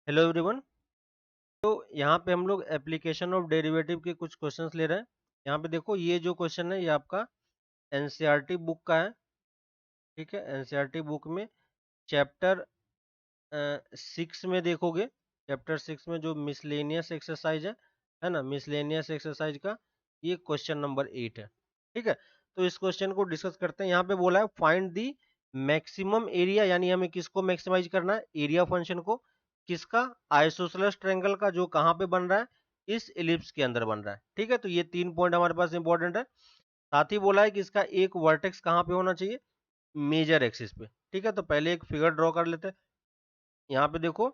Hello everyone. तो यहाँ पे हम लोग एप्लीकेशन ऑफ डेरिवेटिव के कुछ क्वेश्चंस ले रहे हैं। यहाँ पे देखो, ये जो क्वेश्चन है ये आपका एनसीईआरटी बुक का है। ठीक है, एनसीईआरटी बुक में चैप्टर 6 में देखोगे। चैप्टर 6 में जो मिसलेनियस एक्सरसाइज है ना, मिसलेनियस एक्सरसाइज का ये क्वेश्चन नंबर 8 है। ठीक है, तो इस क्वेश्चन को डिस्कस करते हैं। यहाँ पे बोला है फाइंड दी मैक्सिमम एरिया, यानी हमें किसको मैक्सिमाइज करना है, एरिया फंक्शन को। किसका? आइसोसेलेस ट्रायंगल का, जो कहाँ पे बन रहा है, इस एलिप्स के अंदर बन रहा है। ठीक है, तो ये 3 पॉइंट हमारे पास इंपॉर्टेंट है। साथ ही बोला है कि इसका एक वर्टेक्स कहाँ पे होना चाहिए, मेजर एक्सिस पे। ठीक है, तो पहले एक फिगर ड्रॉ कर लेते हैं। यहाँ पे देखो,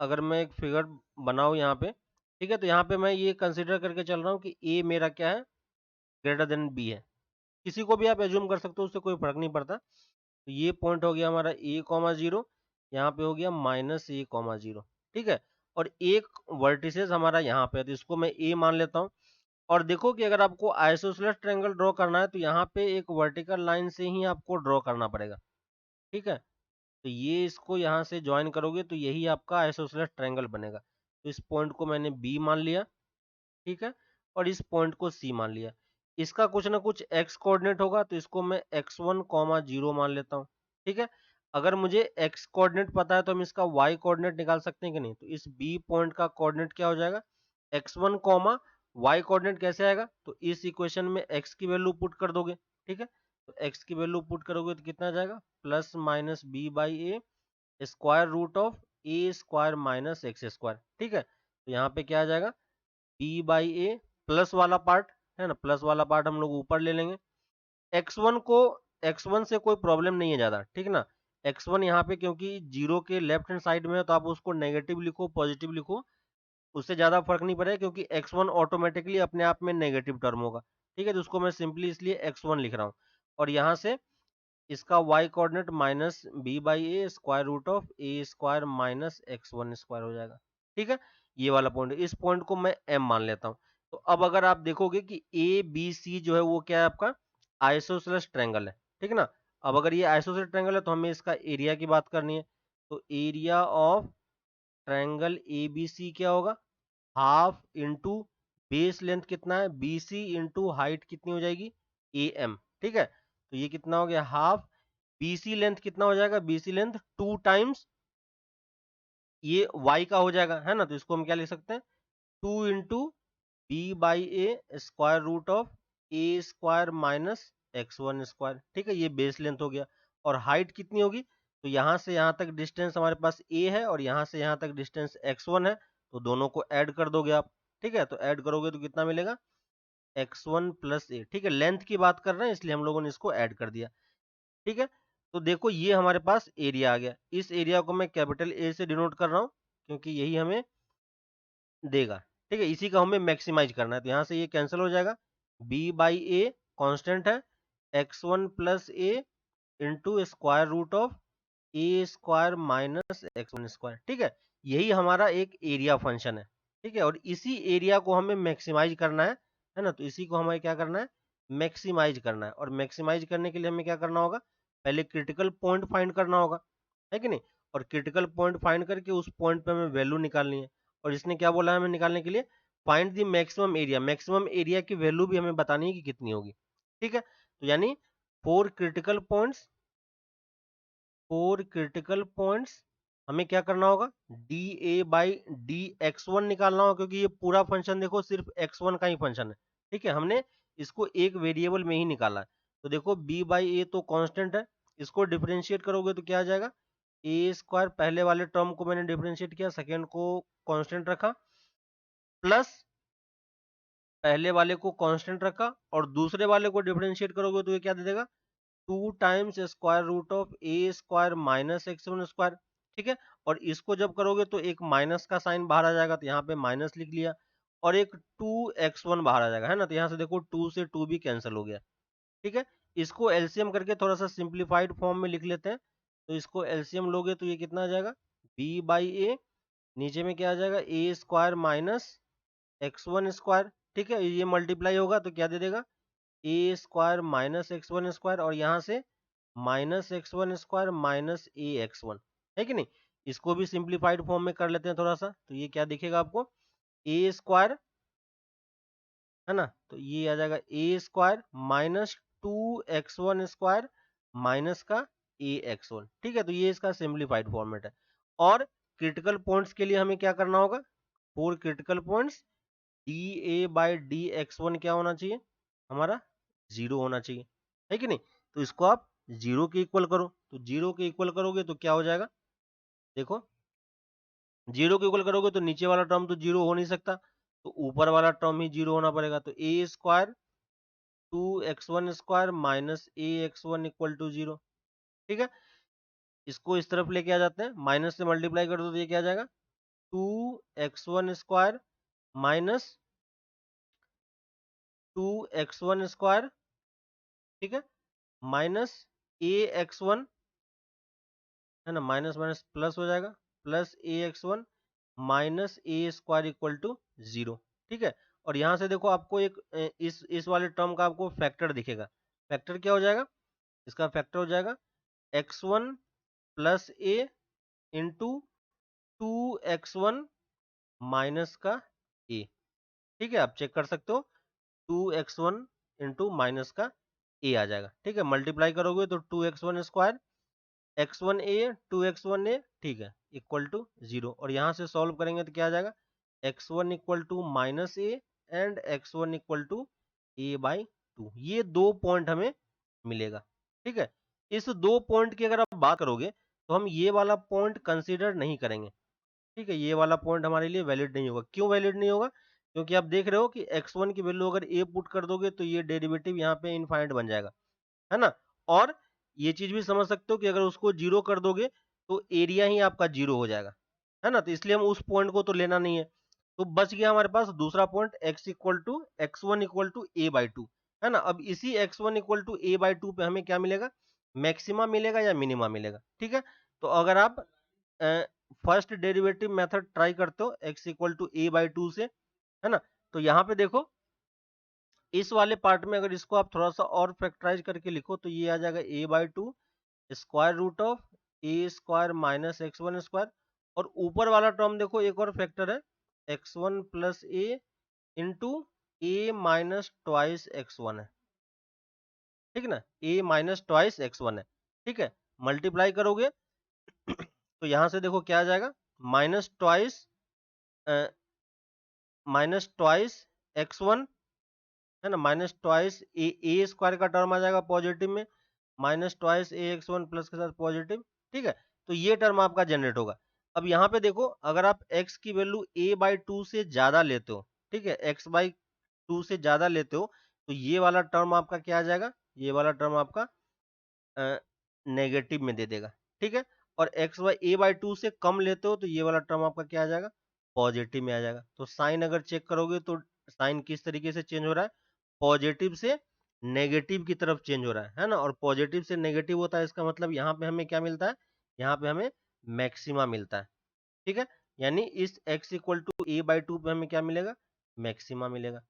अगर मैं एक फिगर बनाऊं यहाँ पे, ठीक है, तो यहाँ पे मैं ये कंसिडर करके चल रहा हूँ कि ए मेरा क्या है, ग्रेटर देन बी है। किसी को भी आप एज्यूम कर सकते हो, उससे कोई फर्क नहीं पड़ता। तो ये पॉइंट हो गया हमारा ए कॉमा जीरो, यहाँ पे हो गया माइनस ए कॉमा जीरो। ठीक है, और एक वर्टिसेस हमारा यहाँ पे है, तो इसको मैं ए मान लेता हूँ। और देखो कि अगर आपको आइसोसेलेस ट्रायंगल ड्रॉ करना है तो यहाँ पे एक वर्टिकल लाइन से ही आपको ड्रॉ करना पड़ेगा। ठीक है, तो ये इसको यहाँ से ज्वाइन करोगे तो यही आपका आइसोसेलेस ट्रायंगल बनेगा। तो इस पॉइंट को मैंने बी मान लिया। ठीक है, और इस पॉइंट को सी मान लिया। इसका कुछ ना कुछ एक्स कोऑर्डिनेट होगा, तो इसको मैं x1 कॉमा जीरो मान लेता हूँ। ठीक है, अगर मुझे एक्स कोऑर्डिनेट पता है तो हम इसका वाई कोऑर्डिनेट निकाल सकते हैं कि नहीं। तो इस बी पॉइंट का कोऑर्डिनेट क्या हो जाएगा, x1 कॉमा वाई कोऑर्डिनेट कैसे आएगा, तो इस इक्वेशन में x की वैल्यू पुट कर दोगे। ठीक है, तो x की वैल्यू पुट करोगे तो कितना आ जाएगा, plus minus b by a square root of a square minus x square. ठीक है, तो यहाँ पे क्या आ जाएगा, बी बाई ए, प्लस वाला पार्ट है ना, प्लस वाला पार्ट हम लोग ऊपर ले लेंगे। x1 को, x1 से कोई प्रॉब्लम नहीं है ज्यादा। ठीक ना, x1 यहाँ पे क्योंकि जीरो के लेफ्ट हैंड साइड में है, तो आप उसको नेगेटिव लिखो पॉजिटिव लिखो, उससे ज्यादा फर्क नहीं पड़ेगा, क्योंकि x1 ऑटोमेटिकली अपने आप में नेगेटिव टर्म होगा। ठीक है, तो उसको मैं सिंपली इसलिए x1 लिख रहा हूँ। और यहाँ से इसका y coordinate minus b by a square root of a square minus x1 square हो जाएगा। ठीक है, ये वाला पॉइंट, इस पॉइंट को मैं m मान लेता हूँ। तो अब अगर आप देखोगे कि ए बी सी जो है वो क्या है, आपका आइसोसेलेस ट्रायंगल है। ठीक है ना, अब अगर ये आइसोसेलेस ट्रायंगल है तो हमें इसका एरिया की बात करनी है। तो area of triangle A B C क्या होगा, हाफ इंटू बेस लेंथ कितना है बी सी इंटू हाइट कितनी हो जाएगी ए एम। ठीक है, तो ये कितना हो गया, हाफ। बीसी लेंथ कितना हो जाएगा, बीसी लेंथ 2 टाइम्स ये y का हो जाएगा, है ना। तो इसको हम क्या लिख सकते हैं, 2 into b by a square root of a square minus x1 square. ठीक है, ये बेस लेंथ हो गया। और हाइट कितनी होगी, तो यहाँ से यहाँ तक डिस्टेंस हमारे पास a है, और यहाँ से यहाँ तक डिस्टेंस x1 है, तो दोनों को ऐड कर दोगे आप। ठीक है, तो ऐड करोगे तो कितना मिलेगा, x1 प्लस ए। ठीक है, लेंथ की बात कर रहे हैं इसलिए हम लोगों ने इसको ऐड कर दिया। ठीक है, तो देखो ये हमारे पास एरिया आ गया। इस एरिया को मैं कैपिटल ए से डिनोट कर रहा हूँ, क्योंकि यही हमें देगा। ठीक है, इसी का हमें मैक्सिमाइज करना है, तो यहाँ से ये कैंसिल हो जाएगा। बी बाई ए कॉन्स्टेंट है, x1 plus a into square root of a square minus x1 square. ठीक है, यही हमारा एक एरिया फंक्शन है। ठीक है, और इसी एरिया को हमें मैक्सिमाइज करना है ना। तो इसी को हमें क्या करना है, मैक्सिमाइज करना है। और मैक्सिमाइज करने के लिए हमें क्या करना होगा, पहले क्रिटिकल पॉइंट फाइंड करना होगा, है कि नहीं। और क्रिटिकल पॉइंट फाइंड करके उस पॉइंट पे हमें वैल्यू निकालनी है। और इसने क्या बोला है हमें निकालने के लिए, find the maximum area. Maximum area की वैल्यू भी हमें बतानी है कि कितनी होगी। ठीक है, तो यानी four critical points, four critical points हमें क्या करना होगा, D A by D x one निकालना होगा, क्योंकि ये पूरा फंक्शन देखो सिर्फ x1 का ही फंक्शन है। ठीक है, हमने इसको एक वेरिएबल में ही निकाला है। तो देखो b बाई ए तो कांस्टेंट है, इसको डिफरेंशिएट करोगे तो क्या आ जाएगा, ए स्क्वायर, पहले वाले टर्म को मैंने डिफरेंशिएट किया, सेकेंड को कांस्टेंट रखा, प्लस पहले वाले को कांस्टेंट रखा, और दूसरे वाले को डिफरेंशिएट करोगे तो ये क्या दे देगा, 2 times square root of a square minus x1 square. ठीक है, और इसको जब करोगे तो एक माइनस का साइन बाहर आ जाएगा, तो यहाँ पे माइनस लिख लिया, और एक 2x1 बाहर आ जाएगा, है ना। तो यहाँ से देखो 2 से 2 भी कैंसिल हो गया। ठीक है, इसको एलसीएम करके थोड़ा सा सिंप्लीफाइड फॉर्म में लिख लेते हैं। तो इसको एलसीएम लोगे तो ये कितना आ जाएगा, b बाई ए, नीचे में क्या आ जाएगा, a square minus x1 square. ठीक है, ये मल्टीप्लाई होगा तो क्या दे देगा, ए स्क्वायर माइनस x1 स्क्वायर, और यहाँ से माइनस x1 स्क्वायर माइनस ए एक्स वन, है कि नहीं। इसको भी सिंप्लीफाइड फॉर्म में कर लेते हैं थोड़ा सा, तो ये क्या दिखेगा आपको, ए स्क्वायर, है ना, तो ये आ जाएगा a square minus 2x1 square minus का ax1। ठीक है, तो ये इसका सिंप्लीफाइड फॉर्मेट है। और क्रिटिकल पॉइंट्स के लिए हमें क्या करना होगा, for critical points D A by D x one क्या होना चाहिए, हमारा 0 होना चाहिए, है कि नहीं। तो इसको आप 0 के इक्वल करो, तो 0 के इक्वल करोगे तो क्या हो जाएगा, देखो 0 के इक्वल करोगे तो नीचे वाला टर्म तो 0 हो नहीं सकता, तो ऊपर वाला टर्म ही 0 होना पड़ेगा। तो a square 2x1 square minus ax1 equal to 0। ठीक है, इसको इस तरफ लेके आ जाते हैं, माइनस से मल्टीप्लाई कर दो तो ये क्या आ जाएगा, 2x1 square minus 2x1 square, ठीक है, माइनस ax1, है ना, माइनस माइनस प्लस हो जाएगा, plus ax1 minus a square equal to 0। ठीक है, और यहाँ से देखो आपको एक इस वाले टर्म का आपको फैक्टर दिखेगा, फैक्टर क्या हो जाएगा, इसका फैक्टर हो जाएगा x1 plus a into 2x1 minus का ए। ठीक है, आप चेक कर सकते हो, 2x1 इंटू माइनस का ए आ जाएगा। ठीक है, मल्टीप्लाई करोगे तो 2x1 स्क्वायर x1 ए 2x1 ए, ठीक है, इक्वल टू 0। और यहाँ से सॉल्व करेंगे तो क्या आ जाएगा, x1 equal to minus a and x1 equal to a by 2, ये 2 पॉइंट हमें मिलेगा। ठीक है, इस 2 पॉइंट की अगर आप बात करोगे तो हम ये वाला पॉइंट कंसीडर नहीं करेंगे। ठीक है, ये वाला पॉइंट हमारे लिए वैलिड नहीं होगा। क्यों वैलिड नहीं होगा, क्योंकि आप देख रहे हो कि x1 की वैल्यू अगर a पुट कर दोगे तो ये डेरिवेटिव यहाँ पे इनफाइनाइट बन जाएगा, है ना। और ये चीज भी समझ सकते हो कि अगर उसको 0 कर दोगे तो एरिया ही आपका 0 हो जाएगा, है ना, तो इसलिए हम उस पॉइंट को तो लेना नहीं है। तो बच गया हमारे पास दूसरा point x equal to x1 equal to a by 2, है ना। अब इसी x1 equal to a by 2 पे हमें क्या मिलेगा, मैक्सिमा मिलेगा या मिनिमा मिलेगा। ठीक है, तो अगर आप फर्स्ट डेरिवेटिव मेथड ट्राई करते हो x equal to a by 2 से, है ना, तो यहाँ पे देखो इस वाले पार्ट में अगर इसको आप थोड़ा सा और फैक्टराइज करके लिखो तो ये आ जाएगा a by 2 square root of a square minus x1 square. और ऊपर वाला टर्म देखो एक और फैक्टर है, x1 plus a into A minus twice x1 है। ठीक है ना, ए माइनस ट्वाइस x1 है। ठीक है, मल्टीप्लाई करोगे तो यहां से देखो क्या आ जाएगा, माइनस ट्वाइस x1, है ना, माइनस ट्वाइस ए स्क्वायर का टर्म आ जाएगा पॉजिटिव में, माइनस ट्वाइस ax1 प्लस के साथ पॉजिटिव। ठीक है, तो ये टर्म आपका जनरेट होगा। अब यहाँ पे देखो अगर आप x की वैल्यू a बाई 2 से ज्यादा लेते हो, ठीक है, x बाई 2 से ज्यादा लेते हो तो ये वाला टर्म आपका क्या आ जाएगा, ये वाला टर्म आपका नेगेटिव में दे देगा। ठीक है, और एक्स वाई ए बाई 2 से कम लेते हो तो ये वाला टर्म आपका क्या आ जाएगा, पॉजिटिव में आ जाएगा। तो साइन अगर चेक करोगे तो साइन किस तरीके से चेंज हो रहा है, पॉजिटिव से नेगेटिव की तरफ चेंज हो रहा है ना। और पॉजिटिव से नेगेटिव होता है, इसका मतलब यहाँ पे हमें क्या मिलता है, यहाँ पे हमें मैक्सिमा मिलता है। ठीक है, यानी इस x equal to a by 2 पे हमें क्या मिलेगा, मैक्सिमा मिलेगा।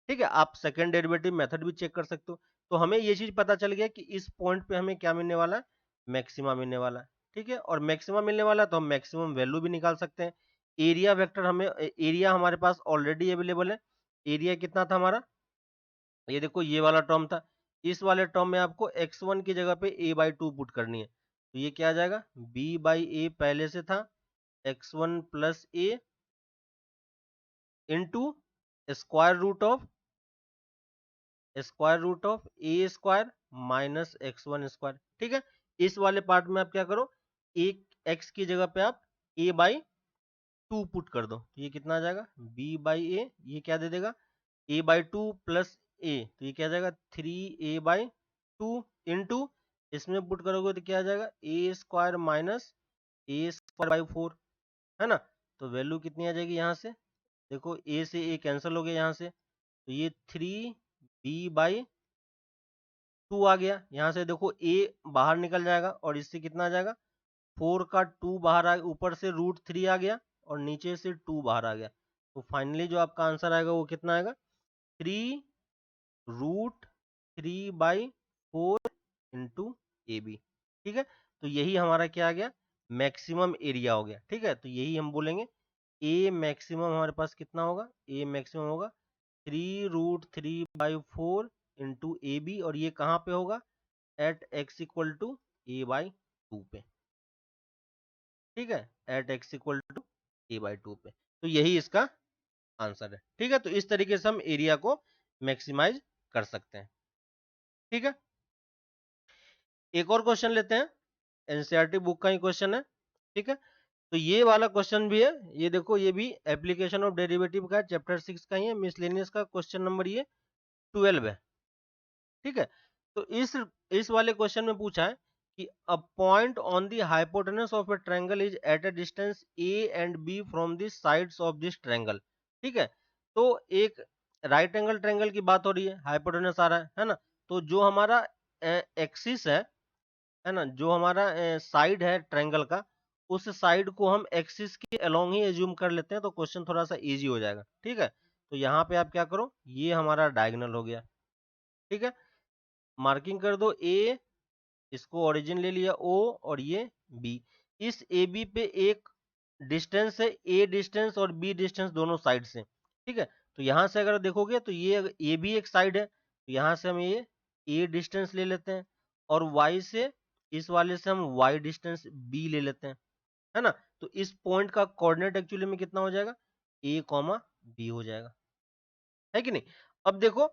ठीक है, आप सेकेंड डेरिवेटिव मेथड भी चेक कर सकते हो। तो हमें ये चीज पता चल गया कि इस पॉइंट पे हमें क्या मिलने वाला है, मैक्सिमा मिलने वाला है। ठीक है, और मैक्सिमा मिलने वाला है तो हम मैक्सिमम वैल्यू भी निकाल सकते हैं। एरिया वेक्टर हमें एरिया हमारे पास ऑलरेडी अवेलेबल है। एरिया कितना था हमारा, ये देखो ये वाला टर्म था, इस वाले टर्म में आपको x1 की जगह पे a बाई 2 पुट करनी है, तो ये क्या आ जाएगा, b बाई ए पहले से था, x1 plus a into square root of a square minus x1 square. ठीक है, इस वाले पार्ट में आप क्या करो, एक x की जगह पे आप a बाई 2 पुट कर दो, तो ये कितना आ जाएगा, b बाई ए, ये क्या दे देगा, a बाई 2 प्लस ए, तो ये क्या आ जाएगा 3a बाई 2 इंटू इसमें पुट करोगे तो क्या आ जाएगा, a square minus a square by 4, है ना। तो वैल्यू कितनी आ जाएगी यहाँ से, देखो a से a कैंसिल हो गया यहाँ से, तो ये 3b बाई 2 आ गया। यहाँ से देखो a बाहर निकल जाएगा और इससे कितना आ जाएगा, 4 का 2 बाहर आ, ऊपर से √3 आ गया और नीचे से 2 बाहर आ गया। तो फाइनली जो आपका आंसर आएगा वो कितना आएगा, 3√3 बाई 4 इंटू ए बी। ठीक है, तो यही हमारा क्या आ गया, मैक्सिमम एरिया हो गया। ठीक है, तो यही हम बोलेंगे ए मैक्सिमम हमारे पास कितना होगा, ए मैक्सिमम होगा 3√3/4 इंटू ए बी, और ये कहाँ पे होगा, eight x equal to a/2 पे। ठीक है, eight x equal to a/2 पे, तो यही इसका आंसर है। ठीक है, तो इस तरीके से हम एरिया को मैक्सिमाइज कर सकते हैं। ठीक है, एक और क्वेश्चन लेते हैं, एनसीईआरटी बुक का ही क्वेश्चन है। ठीक है, तो ये वाला क्वेश्चन भी है, ये देखो, ये भी एप्लीकेशन ऑफ डेरिवेटिव का है, चैप्टर 6 का ही है, मिसलेनियस का क्वेश्चन नंबर ये 12 है। ठीक है, तो इस वाले क्वेश्चन में पूछा है कि a point on the hypotenuse of a triangle is at a distance a and b from the sides of this triangle. ठीक है, तो एक राइट एंगल ट्रायंगल की बात हो रही है, हाइपोटेनस आ रहा है ना, तो जो हमारा एक्सिस है ना, जो हमारा साइड है ट्रायंगल का, उस साइड को हम एक्सिस के अलोंग ही एज्यूम कर लेते हैं, तो क्वेश्चन थोड़ा सा इजी हो जाएगा। ठीक है, तो यहाँ पे आप क्या करो, ये हमारा डायगोनल हो गया। ठीक है, मार्किंग कर दो ए, इसको ओरिजिन ले लिया ओ, और ये बी। इस ए बी पे एक डिस्टेंस है, ए डिस्टेंस और बी डिस्टेंस दोनों साइड से। ठीक है, तो यहाँ से अगर देखोगे तो ये ए भी एक साइड है, तो यहाँ से हम ये ए डिस्टेंस ले लेते हैं, और वाई से, इस वाले से हम वाई डिस्टेंस बी ले लेते हैं, है ना। तो इस पॉइंट का कोऑर्डिनेट एक्चुअली में कितना हो जाएगा, ए कॉमा बी हो जाएगा, है कि नहीं। अब देखो,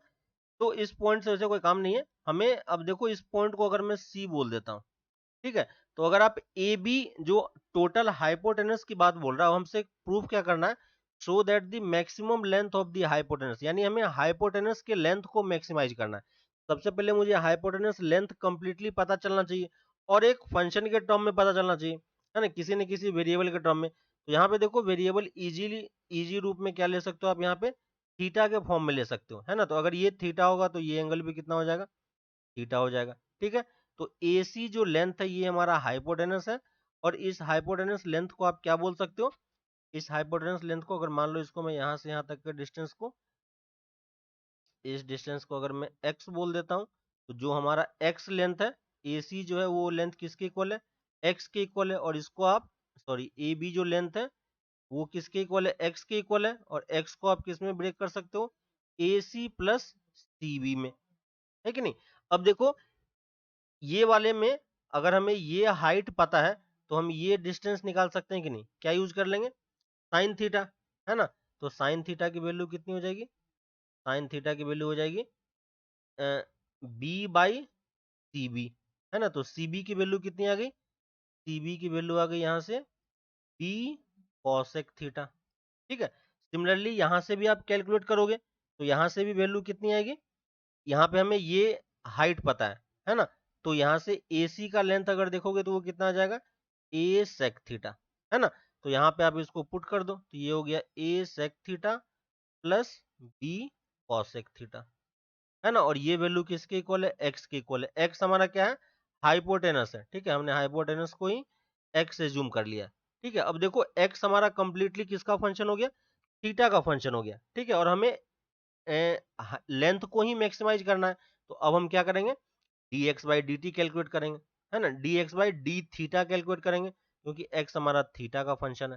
तो इस पॉइंट से वैसे कोई काम नहीं है हमें। अब देखो, इस पॉइंट को अगर मैं सी बोल देता हूँ, ठीक है, तो अगर आप ए बी जो टोटल हाइपोटेनस की बात बोल रहा है, हमसे प्रूफ क्या करना है, show that the maximum length of the hypotenuse, यानी हमें हाइपोटेनस के लेंथ को मैक्सिमाइज करना है। सबसे पहले मुझे हाइपोटेनस लेंथ कंप्लीटली पता चलना चाहिए, और एक फंक्शन के टर्म में पता चलना चाहिए, है ना, किसी न किसी वेरिएबल के टर्म में। तो यहाँ पे देखो, वेरिएबल इजी रूप में क्या ले सकते हो आप, यहाँ पे थीटा के फॉर्म में ले सकते हो, है ना। तो अगर ये थीटा होगा तो ये एंगल भी कितना हो जाएगा, थीटा हो जाएगा। ठीक है, तो AC जो लेंथ है ये हमारा हाइपोटेनस है, और इस हाइपोटेनस लेंथ को आप क्या बोल सकते हो, इस हाइपोटेनस लेंथ को, अगर मान लो इसको मैं यहाँ से यहाँ तक के डिस्टेंस को, इस डिस्टेंस को अगर मैं x बोल देता हूँ, तो जो हमारा x लेंथ है, AC जो है वो लेंथ किसके इक्वल है, x के इक्वल है, और इसको आप, सॉरी, AB जो लेंथ है वो किसके इक्वल है, x के इक्वल है, और x को आप किस में ब्रेक कर सकते हो, AC प्लस CB में, है कि नहीं। अब देखो, ये वाले में अगर हमें ये हाइट पता है, तो हम ये डिस्टेंस निकाल सकते हैं कि नहीं, क्या यूज कर लेंगे, साइन थीटा, है ना। तो साइन थीटा की वैल्यू कितनी हो जाएगी, साइन थीटा की वैल्यू हो जाएगी B/CB, है ना। तो CB की वैल्यू कितनी आ गई, CB की वैल्यू आ गई यहाँ से B cosec थीटा। ठीक है, सिमिलरली यहाँ से भी आप कैलकुलेट करोगे, तो यहाँ से भी वैल्यू कितनी आएगी, यहाँ पे हमें ये हाइट पता है ना। तो यहाँ से AC का लेंथ अगर देखोगे तो वो कितना आ जाएगा, A sec थीटा, है ना। तो यहाँ पे आप इसको पुट कर दो, तो ये हो गया A sec theta plus B cosec theta, है ना। और ये वैल्यू किसके इक्वल है, x के इक्वल है। x हमारा क्या है, हाइपोटेनस है। ठीक है, हमने हाइपोटेनस को ही x एज्यूम कर लिया। ठीक है, अब देखो, x हमारा कंप्लीटली किसका फंक्शन हो गया, थीटा का फंक्शन हो गया। ठीक है, और हमें लेंथ को ही मैक्सिमाइज करना है, तो अब हम क्या करेंगे, dx/dt कैलकुलेट करेंगे, है ना, dx/d थीटा कैलकुलेट करेंगे, क्योंकि x हमारा थीटा का फंक्शन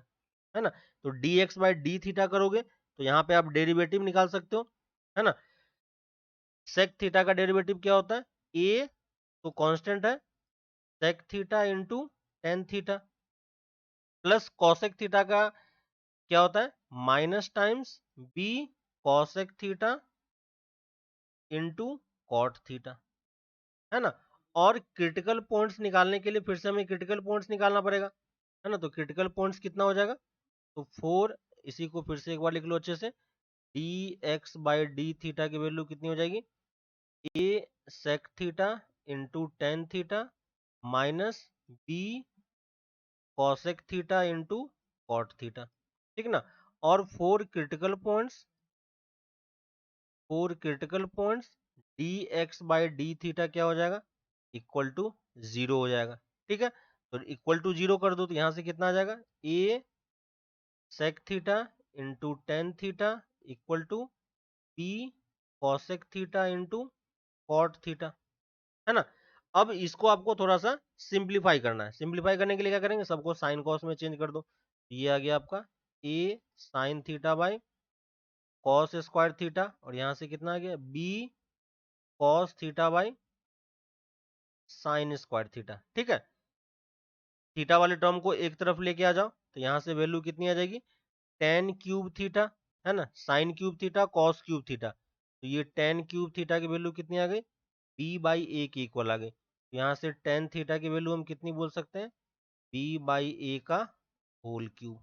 है ना। तो dx/d थीटा करोगे तो यहाँ पे आप डेरिवेटिव निकाल सकते हो, है ना। सेक थीटा का डेरिवेटिव क्या होता है, a तो कांस्टेंट है, sec theta into tan theta, plus cosec theta का क्या होता है, minus times b cosec theta into cot theta, है ना। और क्रिटिकल पॉइंट्स निकालने के लिए फिर से हमें क्रिटिकल पॉइंट्स निकालना पड़ेगा, है ना। तो क्रिटिकल पॉइंट्स कितना हो जाएगा, तो 4, इसी को फिर से एक बार लिख लो अच्छे से, dx/d थीटा की वैल्यू कितनी हो जाएगी, a sec theta into tan theta minus b cosec theta into cot theta, ठीक ना। और four critical points dx/d theta क्या हो जाएगा, इक्वल टू 0 हो जाएगा। ठीक है, तो इक्वल टू 0 कर दो, तो यहां से कितना आ जाएगा, a sec theta into tan theta equal to b cosec theta into cot theta, है ना। अब इसको आपको थोड़ा सा सिंप्लीफाई करना है। सिंप्लीफाई करने के लिए क्या करेंगे, सबको साइन कॉस में चेंज कर दो। ये आ गया आपका a sine theta by cos square theta, और यहाँ से कितना आ गया b cos theta by sine square theta. ठीक है, थीटा वाले टर्म को एक तरफ लेके आ जाओ, तो यहाँ से वैल्यू कितनी आ जाएगी, टेन क्यूब थीटा, है ना, sine cube theta cos cube theta, तो ये टेन क्यूब थीटा की वैल्यू कितनी आ गई, बी बाई ए के इक्वल आ गई। तो यहाँ से टेन थीटा की वैल्यू हम कितनी बोल सकते हैं, बी बाई ए का होल क्यूब।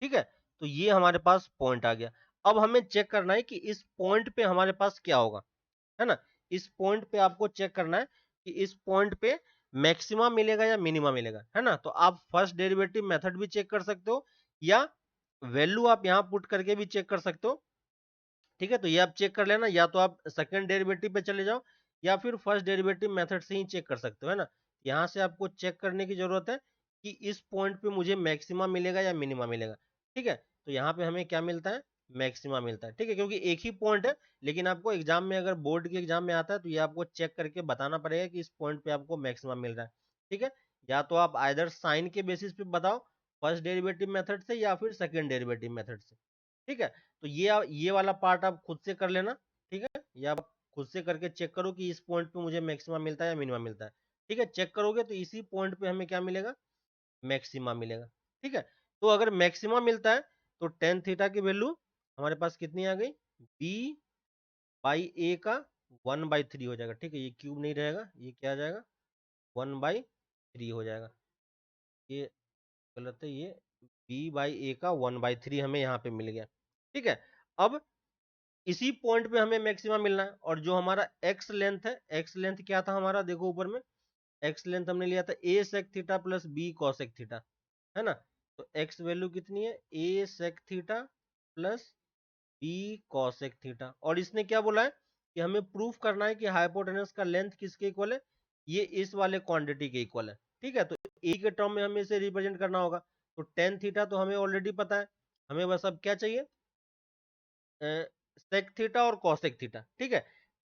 ठीक है, तो ये हमारे पास पॉइंट आ गया। अब हमें चेक करना है कि इस पॉइंट पे हमारे पास क्या होगा, है ना, इस पॉइंट पे आपको चेक करना है कि इस पॉइंट पे मैक्सिमा मिलेगा या मिनिमा मिलेगा, है ना। तो आप फर्स्ट डेरिवेटिव मेथड भी चेक कर सकते हो, या वैल्यू आप यहां पुट करके भी चेक कर सकते हो। ठीक है, तो ये आप चेक कर लेना, या तो आप सेकंड डेरिवेटिव पे चले जाओ, या फिर फर्स्ट डेरिवेटिव मेथड से ही चेक कर सकते हो, है ना। यहाँ से आपको चेक करने की जरूरत है कि इस पॉइंट पे मुझे मैक्सिमा मिलेगा या मिनिमा मिलेगा। ठीक है, तो यहाँ पे हमें क्या मिलता है, मैक्सिमा मिलता है। ठीक है, क्योंकि एक ही पॉइंट है, लेकिन आपको एग्जाम में, अगर बोर्ड के एग्जाम में आता है, तो ये आपको चेक करके बताना पड़ेगा कि इस पॉइंट पे आपको मैक्सिमा मिल रहा है। ठीक है, या तो आप आइदर साइन के बेसिस पे बताओ फर्स्ट डेरिवेटिव मेथड से, या फिर सेकेंड डेरिवेटिव मेथड से। ठीक है, तो ये वाला पार्ट आप खुद से कर लेना। ठीक है, ये आप खुद से करके चेक करो कि इस पॉइंट पे मुझे मैक्सिमा मिलता है या मिनिमा मिलता है। ठीक है, चेक करोगे तो इसी पॉइंट पे हमें क्या मिलेगा, मैक्सिमा मिलेगा। ठीक है, तो अगर मैक्सिमा मिलता है तो टेन थीटा की वैल्यू हमारे पास कितनी आ गई, बी बाई ए का 1/3 हो जाएगा। ठीक है, ये क्यूब नहीं रहेगा, ये क्या आ जाएगा, 1/3 हो जाएगा। ये गलत है, ये बी बाई ए का 1/3 हमें यहाँ पे मिल गया। ठीक है, अब इसी पॉइंट पे हमें मैक्सिमा मिलना है, और जो हमारा एक्स लेंथ है, एक्स लेंथ क्या था हमारा, देखो ऊपर में एक्स लेंथ हमने लिया था a sec theta plus b cosec theta, है ना। तो एक्स वैल्यू कितनी है, a sec theta plus b cosec theta, और इसने क्या बोला है कि हमें प्रूफ करना है कि हाइपोटेनस का लेंथ किसके इक्वल है, ये इस वाले क्वांटिटी के इक्वल है। ठीक है, तो ए के टर्म में हमें इसे रिप्रेजेंट करना होगा, तो टेन थीटा तो हमें ऑलरेडी पता है, हमें बस अब क्या चाहिए, सेक थीटा और कॉसेक थीटा। ठीक है,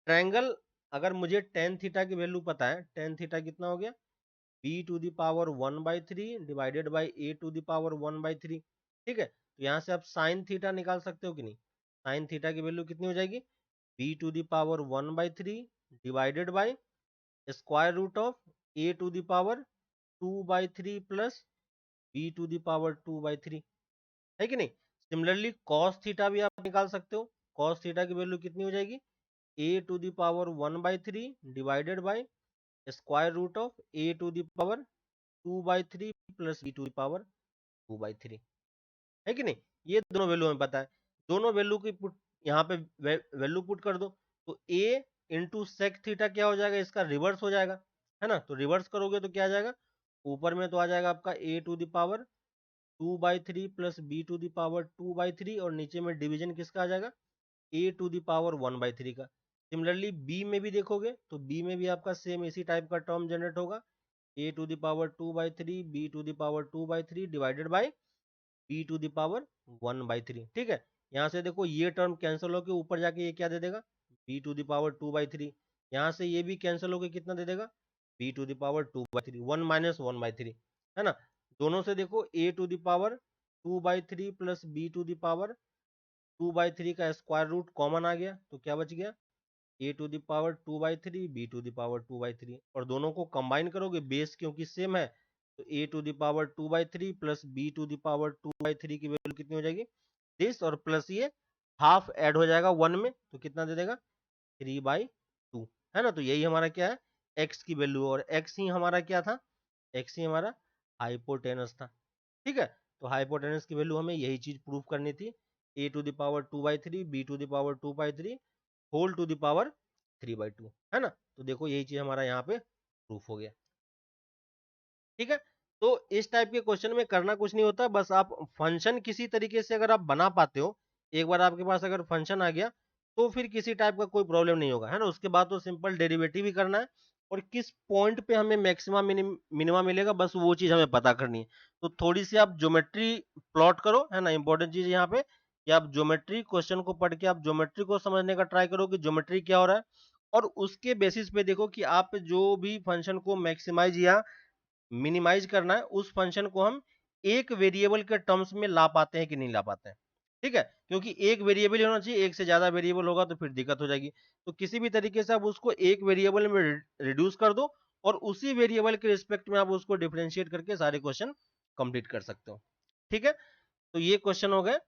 ट्रायंगल, अगर मुझे टेन थीटा की वैल्यू पता है, टेन थीटा कितना हो गया, b to the power 1/3 divided by a to the power 1/3। ठीक है, तो यहाँ से आप साइन थीटा निकाल सकते हो कि नहीं, साइन थीटा की वैल्यू कितनी हो जाएगी, b to the power 1/3 divided by square root of a to the power 2/3 plus b to the power 2/3, है कि नहीं। सिमिलरली कॉस थीटा भी आप निकाल सकते हो, कॉस थीटा की वैल्यू कितनी हो जाएगी, a to the power 1/3 divided by square root of a to the power 2/3 plus b to the power 2/3, है कि नहीं। ये दोनों वैल्यू हमें पता है, दोनों वैल्यू की पुट यहाँ पे वैल्यू पुट कर दो, तो ए इंटू सेक थीटा क्या हो जाएगा, इसका रिवर्स हो जाएगा, है ना। तो रिवर्स करोगे तो क्या आ जाएगा, ऊपर में तो आ जाएगा आपका a to the power 2/3 plus b to the power 2/3, और नीचे में डिवीजन किसका आ जाएगा, ए टू द पावर 1/3 का। सिमिलरली बी में भी देखोगे तो बी में भी आपका सेम इसी टाइप का टर्म जनरेट होगा, a to the power 2/3 b to the power 2/3 divided by b to the power 1/3। ठीक है, यहाँ से देखो ये टर्म कैंसिल होकर ऊपर जाके ये क्या दे देगा, बी टू द पावर 2/3, यहाँ से ये भी कैंसिल होकर कितना दे देगा, b to the power 2/3, 1 minus 1/3, है ना। दोनों से देखो a to the power 2/3 plus b to the power 2/3 का स्क्वायर रूट कॉमन आ गया, तो क्या बच गया, a to the power 2/3 b to the power 2/3, और दोनों को कंबाइन करोगे बेस क्योंकि सेम है, तो a to the power 2/3 plus b to the power 2/3 की वैल्यू कितनी हो जाएगी, दिस, और प्लस ये हाफ ऐड हो जाएगा वन में, तो कितना दे देगा, 3/2, है ना। तो यही हमारा क्या है, एक्स की वैल्यू, और एक्स ही हमारा क्या था, एक्स ही हमारा हाइपोटेनस था। ठीक है, तो हाइपोटेनस की वैल्यू हमें यही चीज प्रूफ करनी थी, a to the power 2/3 b to the power 2/3 whole to the power 3/2, है ना। तो देखो यही चीज हमारा यहाँ पे प्रूफ हो गया। ठीक है, तो इस टाइप के क्वेश्चन में करना कुछ नहीं होता, बस आप फंक्शन किसी तरीके से अगर आप बना पाते हो, एक बार आपके पास अगर फंक्शन आ गया, तो फिर किसी टाइप का कोई प्रॉब्लम नहीं होगा, है ना। उसके बाद तो सिंपल डेरिवेटिव ही करना है, और किस पॉइंट पे हमें मैक्सिमम मिनिमा मिलेगा, बस वो चीज हमें पता करनी है। तो थोड़ी सी आप ज्योमेट्री प्लॉट करो, है ना, इंपॉर्टेंट चीज यहाँ पे कि आप ज्योमेट्री क्वेश्चन को पढ़ के आप ज्योमेट्री को समझने का ट्राई करो कि ज्योमेट्री क्या हो रहा है, और उसके बेसिस पे देखो कि आप जो भी फंक्शन को मैक्सिमाइज या मिनिमाइज करना है उस फंक्शन को हम एक वेरिएबल के टर्म्स में ला पाते हैं कि नहीं ला पाते हैं। ठीक है, क्योंकि एक वेरिएबल ही होना चाहिए, एक से ज्यादा वेरिएबल होगा तो फिर दिक्कत हो जाएगी। तो किसी भी तरीके से आप उसको एक वेरिएबल में रिड्यूस कर दो और उसी वेरिएबल के रिस्पेक्ट में आप उसको डिफरेंशिएट करके सारे क्वेश्चन कंप्लीट कर सकते हो। ठीक है, तो ये क्वेश्चन हो गए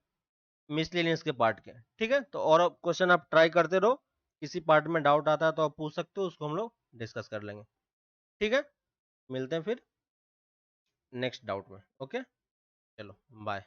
मिसलेनियस के पार्ट के। ठीक है, तो और क्वेश्चन आप ट्राई करते रहो, किसी पार्ट में डाउट आता है तो आप पूछ सकते हो, उसको हम लोग डिस्कस कर लेंगे। ठीक है, मिलते हैं फिर नेक्स्ट डाउट में। ओके, चलो बाय।